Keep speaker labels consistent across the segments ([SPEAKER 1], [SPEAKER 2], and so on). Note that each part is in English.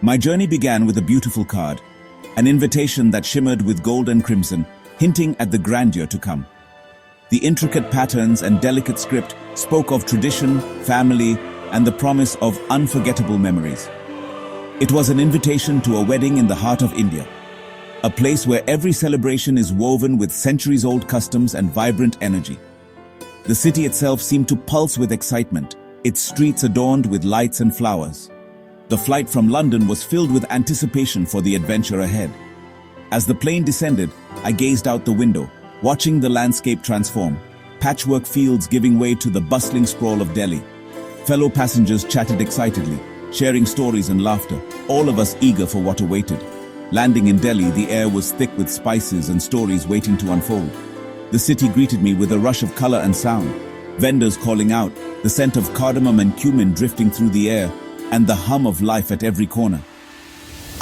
[SPEAKER 1] My journey began with a beautiful card, an invitation that shimmered with gold and crimson, hinting at the grandeur to come. The intricate patterns and delicate script spoke of tradition, family, and the promise of unforgettable memories. It was an invitation to a wedding in the heart of India, a place where every celebration is woven with centuries-old customs and vibrant energy. The city itself seemed to pulse with excitement, its streets adorned with lights and flowers. The flight from London was filled with anticipation for the adventure ahead. As the plane descended, I gazed out the window, watching the landscape transform, patchwork fields giving way to the bustling sprawl of Delhi. Fellow passengers chatted excitedly, sharing stories and laughter, all of us eager for what awaited. Landing in Delhi, the air was thick with spices and stories waiting to unfold. The city greeted me with a rush of color and sound, vendors calling out, the scent of cardamom and cumin drifting through the air, and the hum of life at every corner.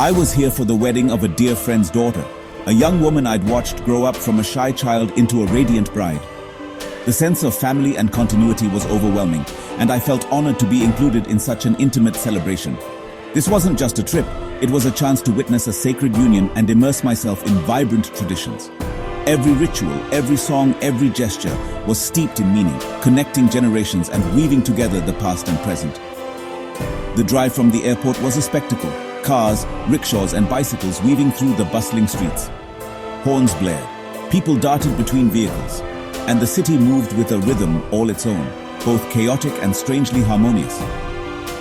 [SPEAKER 1] I was here for the wedding of a dear friend's daughter, a young woman I'd watched grow up from a shy child into a radiant bride. The sense of family and continuity was overwhelming, and I felt honored to be included in such an intimate celebration. This wasn't just a trip, it was a chance to witness a sacred union and immerse myself in vibrant traditions. Every ritual, every song, every gesture was steeped in meaning, connecting generations and weaving together the past and present. The drive from the airport was a spectacle, cars, rickshaws and bicycles weaving through the bustling streets. Horns blared, people darted between vehicles, and the city moved with a rhythm all its own, both chaotic and strangely harmonious.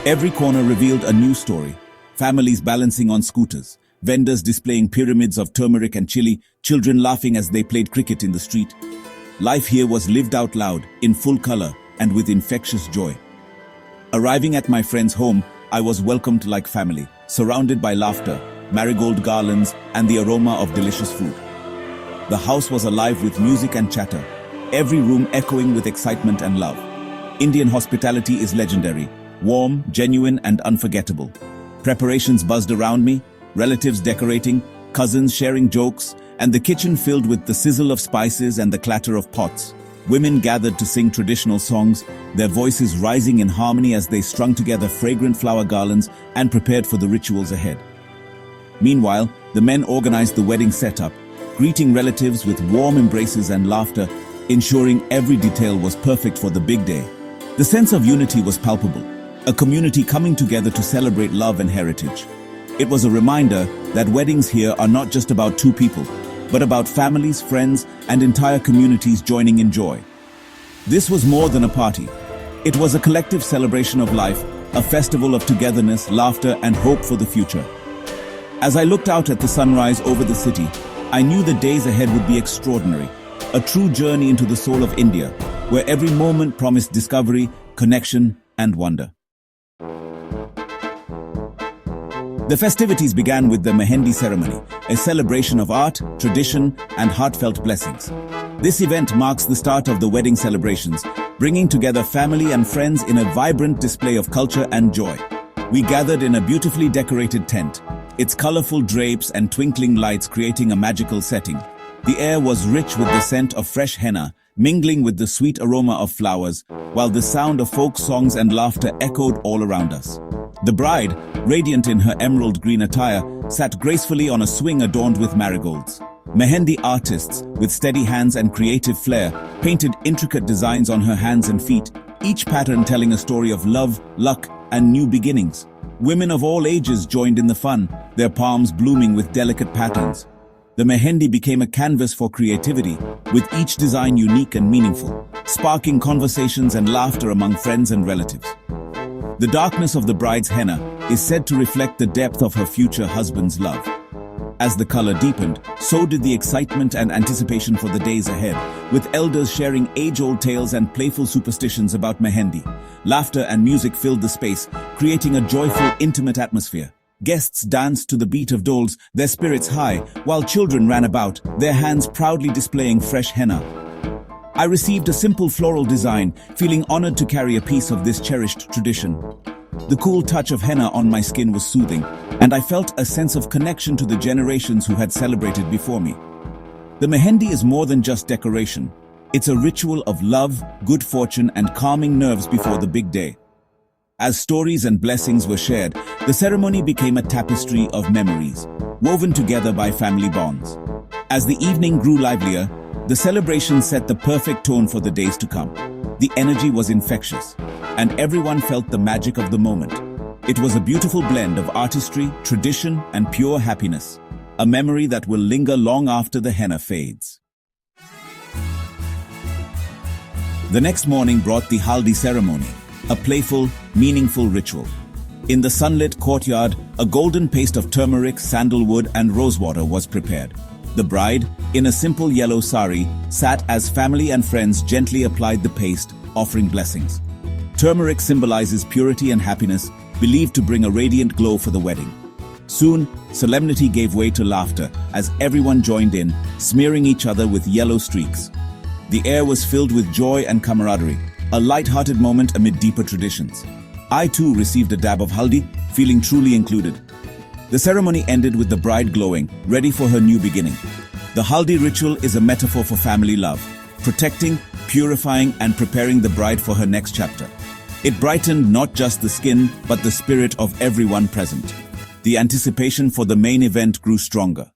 [SPEAKER 1] Every corner revealed a new story, families balancing on scooters, vendors displaying pyramids of turmeric and chili, children laughing as they played cricket in the street. Life here was lived out loud, in full color, and with infectious joy. Arriving at my friend's home, I was welcomed like family, surrounded by laughter, marigold garlands, and the aroma of delicious food. The house was alive with music and chatter, every room echoing with excitement and love. Indian hospitality is legendary, warm, genuine, and unforgettable. Preparations buzzed around me, relatives decorating, cousins sharing jokes, and the kitchen filled with the sizzle of spices and the clatter of pots. Women gathered to sing traditional songs, their voices rising in harmony as they strung together fragrant flower garlands and prepared for the rituals ahead. Meanwhile, the men organized the wedding setup, greeting relatives with warm embraces and laughter, ensuring every detail was perfect for the big day. The sense of unity was palpable, a community coming together to celebrate love and heritage. It was a reminder that weddings here are not just about two people, but about families, friends, and entire communities joining in joy. This was more than a party. It was a collective celebration of life, a festival of togetherness, laughter, and hope for the future. As I looked out at the sunrise over the city, I knew the days ahead would be extraordinary, a true journey into the soul of India, where every moment promised discovery, connection, and wonder. The festivities began with the Mehendi ceremony, a celebration of art, tradition, and heartfelt blessings. This event marks the start of the wedding celebrations, bringing together family and friends in a vibrant display of culture and joy. We gathered in a beautifully decorated tent, its colorful drapes and twinkling lights creating a magical setting. The air was rich with the scent of fresh henna, mingling with the sweet aroma of flowers, while the sound of folk songs and laughter echoed all around us. The bride, radiant in her emerald green attire, sat gracefully on a swing adorned with marigolds. Mehendi artists, with steady hands and creative flair, painted intricate designs on her hands and feet, each pattern telling a story of love, luck, and new beginnings. Women of all ages joined in the fun, their palms blooming with delicate patterns. The Mehendi became a canvas for creativity, with each design unique and meaningful, sparking conversations and laughter among friends and relatives. The darkness of the bride's henna is said to reflect the depth of her future husband's love. As the color deepened, so did the excitement and anticipation for the days ahead, with elders sharing age-old tales and playful superstitions about Mehendi. Laughter and music filled the space, creating a joyful, intimate atmosphere. Guests danced to the beat of doles, their spirits high, while children ran about, their hands proudly displaying fresh henna. I received a simple floral design, feeling honored to carry a piece of this cherished tradition. The cool touch of henna on my skin was soothing, and I felt a sense of connection to the generations who had celebrated before me. The Mehendi is more than just decoration. It's a ritual of love, good fortune, and calming nerves before the big day. As stories and blessings were shared, The ceremony became a tapestry of memories, woven together by family bonds. As the evening grew livelier, the celebration set the perfect tone for the days to come. The energy was infectious, and everyone felt the magic of the moment. It was a beautiful blend of artistry, tradition, and pure happiness, a memory that will linger long after the henna fades. The next morning brought the haldi ceremony, a playful, meaningful ritual. In the sunlit courtyard, a golden paste of turmeric, sandalwood, and rosewater was prepared. The bride, in a simple yellow sari, sat as family and friends gently applied the paste, offering blessings. Turmeric symbolizes purity and happiness, believed to bring a radiant glow for the wedding. Soon, solemnity gave way to laughter as everyone joined in, smearing each other with yellow streaks. The air was filled with joy and camaraderie, a light-hearted moment amid deeper traditions. I too received a dab of haldi, feeling truly included. The ceremony ended with the bride glowing, ready for her new beginning. The haldi ritual is a metaphor for family love, protecting, purifying, and preparing the bride for her next chapter. It brightened not just the skin, but the spirit of everyone present. The anticipation for the main event grew stronger.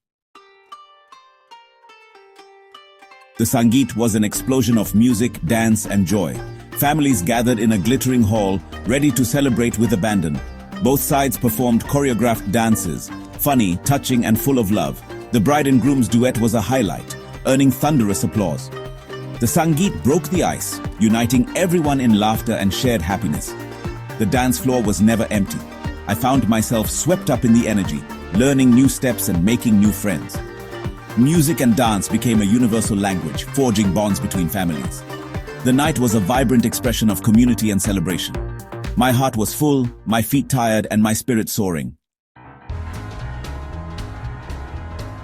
[SPEAKER 1] The Sangeet was an explosion of music, dance, and joy. Families gathered in a glittering hall, ready to celebrate with abandon. Both sides performed choreographed dances, funny, touching, and full of love. The bride and groom's duet was a highlight, earning thunderous applause. The Sangeet broke the ice, uniting everyone in laughter and shared happiness. The dance floor was never empty. I found myself swept up in the energy, learning new steps and making new friends. Music and dance became a universal language, forging bonds between families. The night was a vibrant expression of community and celebration. My heart was full, my feet tired, and my spirit soaring.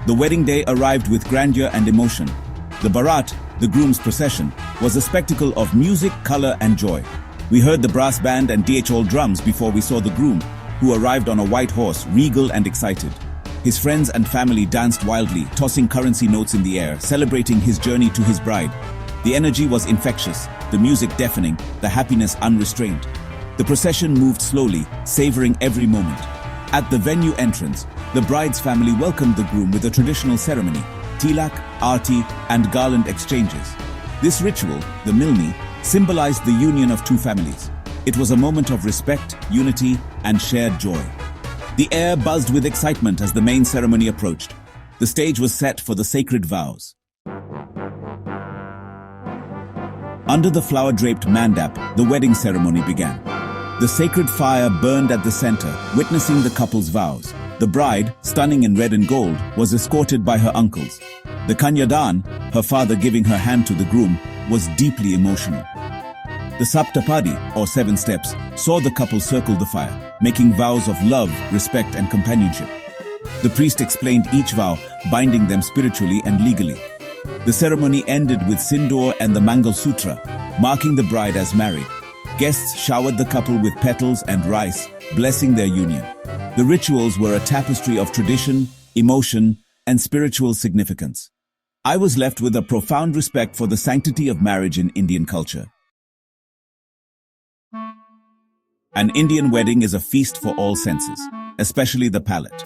[SPEAKER 1] The wedding day arrived with grandeur and emotion. The Barat, the groom's procession, was a spectacle of music, color, and joy. We heard the brass band and DHL drums before we saw the groom, who arrived on a white horse, regal and excited. His friends and family danced wildly, tossing currency notes in the air, celebrating his journey to his bride. The energy was infectious, the music deafening, the happiness unrestrained. The procession moved slowly, savoring every moment. At the venue entrance, the bride's family welcomed the groom with a traditional ceremony, tilak, aarti, and garland exchanges. This ritual, the milni, symbolized the union of two families. It was a moment of respect, unity, and shared joy. The air buzzed with excitement as the main ceremony approached. The stage was set for the sacred vows. Under the flower-draped mandap, the wedding ceremony began. The sacred fire burned at the center, witnessing the couple's vows. The bride, stunning in red and gold, was escorted by her uncles. The kanyadan, her father giving her hand to the groom, was deeply emotional. The Saptapadi, or 7 steps, saw the couple circle the fire, making vows of love, respect, and companionship. The priest explained each vow, binding them spiritually and legally. The ceremony ended with Sindoor and the Mangal Sutra, marking the bride as married. Guests showered the couple with petals and rice, blessing their union. The rituals were a tapestry of tradition, emotion, and spiritual significance. I was left with a profound respect for the sanctity of marriage in Indian culture. An Indian wedding is a feast for all senses, especially the palate.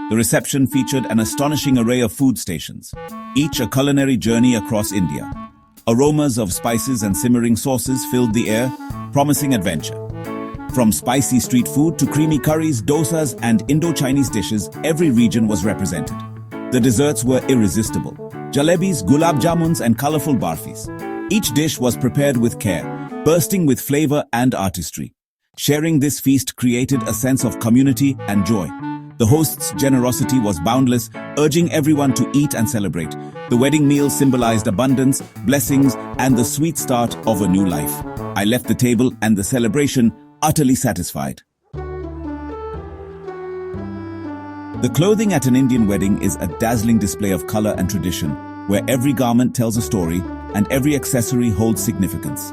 [SPEAKER 1] The reception featured an astonishing array of food stations, each a culinary journey across India. Aromas of spices and simmering sauces filled the air, promising adventure. From spicy street food to creamy curries, dosas, and Indo-Chinese dishes, every region was represented. The desserts were irresistible. Jalebis, gulab jamuns, and colorful barfis. Each dish was prepared with care, bursting with flavor and artistry. Sharing this feast created a sense of community and joy. The host's generosity was boundless, urging everyone to eat and celebrate. The wedding meal symbolized abundance, blessings, and the sweet start of a new life. I left the table and the celebration utterly satisfied. The clothing at an Indian wedding is a dazzling display of color and tradition, where every garment tells a story and every accessory holds significance.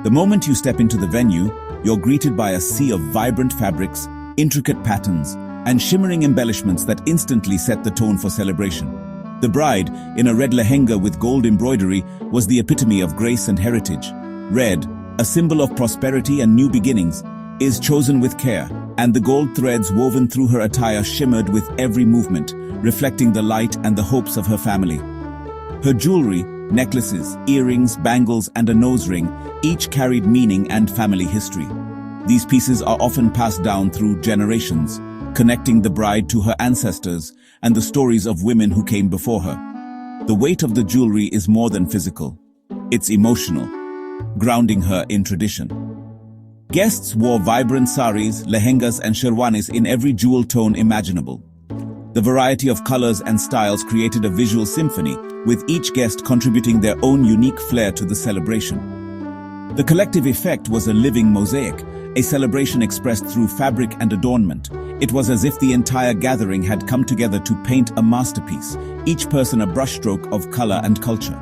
[SPEAKER 1] The moment you step into the venue, you're greeted by a sea of vibrant fabrics, intricate patterns, and shimmering embellishments that instantly set the tone for celebration. The bride, in a red lehenga with gold embroidery, was the epitome of grace and heritage. Red, a symbol of prosperity and new beginnings, is chosen with care, and the gold threads woven through her attire shimmered with every movement, reflecting the light and the hopes of her family. Her jewelry, necklaces, earrings, bangles, and a nose ring, each carried meaning and family history. These pieces are often passed down through generations, connecting the bride to her ancestors and the stories of women who came before her. The weight of the jewelry is more than physical. It's emotional, grounding her in tradition. Guests wore vibrant saris, lehengas, and sherwanis in every jewel tone imaginable. The variety of colors and styles created a visual symphony, with each guest contributing their own unique flair to the celebration. The collective effect was a living mosaic, a celebration expressed through fabric and adornment. It was as if the entire gathering had come together to paint a masterpiece, each person a brushstroke of color and culture.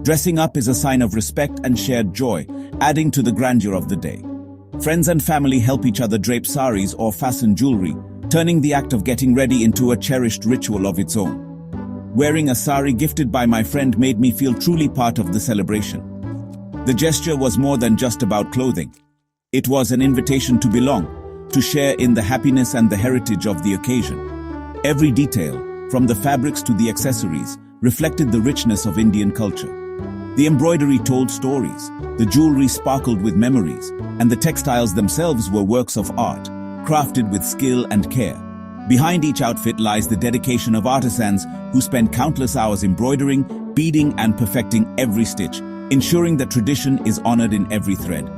[SPEAKER 1] Dressing up is a sign of respect and shared joy, adding to the grandeur of the day. Friends and family help each other drape saris or fasten jewelry, turning the act of getting ready into a cherished ritual of its own. Wearing a sari gifted by my friend made me feel truly part of the celebration. The gesture was more than just about clothing. It was an invitation to belong, to share in the happiness and the heritage of the occasion. Every detail, from the fabrics to the accessories, reflected the richness of Indian culture. The embroidery told stories, the jewelry sparkled with memories, and the textiles themselves were works of art, crafted with skill and care. Behind each outfit lies the dedication of artisans who spend countless hours embroidering, beading, and perfecting every stitch, ensuring that tradition is honored in every thread.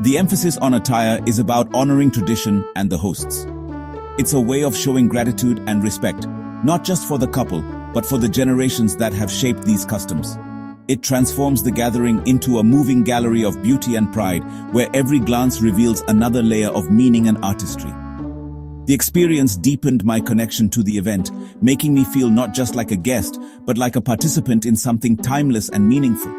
[SPEAKER 1] The emphasis on attire is about honoring tradition and the hosts. It's a way of showing gratitude and respect, not just for the couple, but for the generations that have shaped these customs. It transforms the gathering into a moving gallery of beauty and pride, where every glance reveals another layer of meaning and artistry. The experience deepened my connection to the event, making me feel not just like a guest, but like a participant in something timeless and meaningful.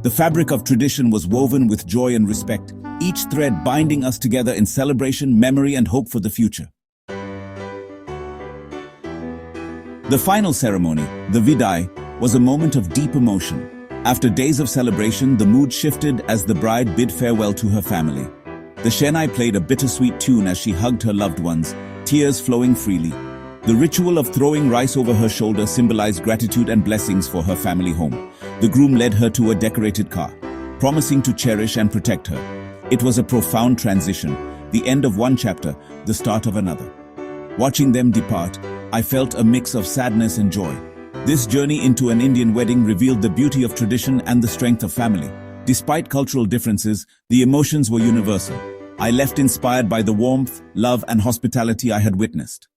[SPEAKER 1] The fabric of tradition was woven with joy and respect, each thread binding us together in celebration, memory, and hope for the future. The final ceremony, the Vidai, was a moment of deep emotion. After days of celebration, the mood shifted as the bride bid farewell to her family. The Shehnai played a bittersweet tune as she hugged her loved ones, tears flowing freely. The ritual of throwing rice over her shoulder symbolized gratitude and blessings for her family home. The groom led her to a decorated car, promising to cherish and protect her. It was a profound transition, the end of one chapter, the start of another. Watching them depart, I felt a mix of sadness and joy. This journey into an Indian wedding revealed the beauty of tradition and the strength of family. Despite cultural differences, the emotions were universal. I left inspired by the warmth, love, and hospitality I had witnessed.